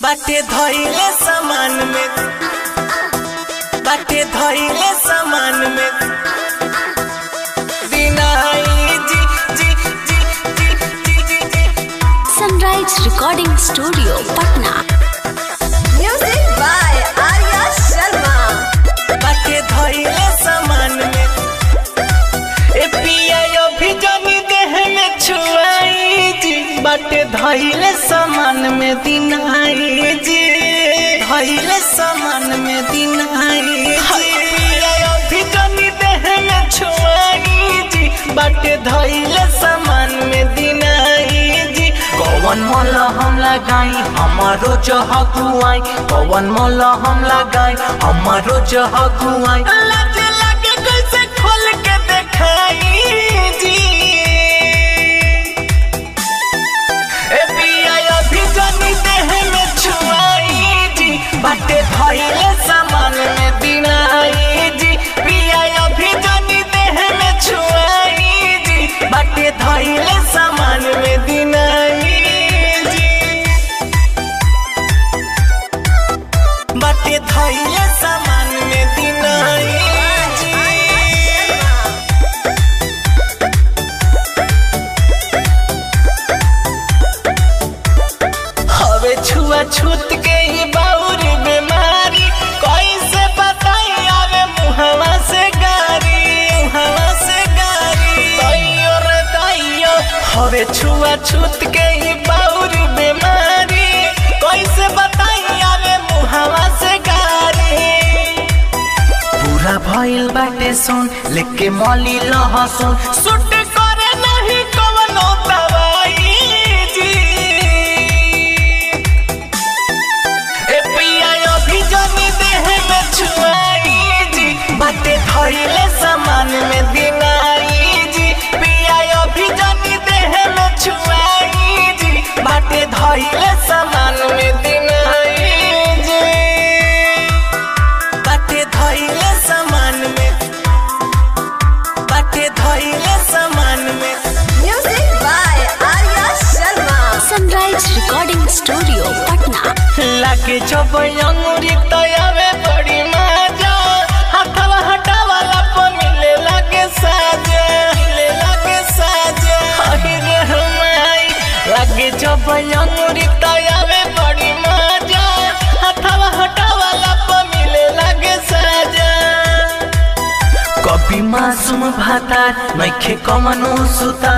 बाटे धइले सामान में, बाटे धइले सामान में दिनाई जी जी जी जी जी जी जी। Sunrise Recording Studio Patna. Music by Arya Sharma. बाटे धइले सामान में ए पिया यो भी जानी देह में छुआई जी। बाटे धइले सामान में दिनाई जी, धइले सामान में दिनाई जी। पिया यो भी जानी देह में छुआई जी। बाटे धइले सामान में दिनाई जी। कौन मोला हम लगाई हमारो जहगुआई, कौन मोला हम लगाई हमारो जहगुआई। लाज लागे कैसे खोल के देखाई जी। ए पिया अभी जानी देह में छुआई जी। बाटे धइले सामान में दिनाई जी। पिया अभी जानी देह में छुआई जी। बाटे धइले सामान में दिनाई जी। बाटे धइले सामान में दिनाई जी। हवे छुआ छूत के ही बाउर बीमारी, कैसे बताई आवे मुहवा से गारी, मुहवा से गारी। दैयो रे दैयो हवे छुआ छूत के ही बाउर बीमारी, कैसे बताई आवे मुहवा से गारी। पूरा भइल बाटे सुन लेके मौली लहसुन, सुट करे नहीं कवनो दवाई जी। ए पिया अभी जानी देह में छुआई जी। बाटे धइले सामान में दिनाई जी। पिया अभी जानी देह में छुआई जी। बाटे धइले सामान में दिनाई जी। बाटे धइले सामान में, बाटे धइले सामान में। Music by Arya Sharma. Sunrise Recording Studio Patna. लागे जब अंगूरी तयावे बड़ी मजा, हाथवा हटावाला पर मिले लागे साजा, मिले लागे साजा। अहि रे हमाई लागे जब अंगूरी तयावे बड़ी मजा, हाथवा हटावाला पर मिले लागे साजा। कभी मासूम भाता नइखे कमनो सुता।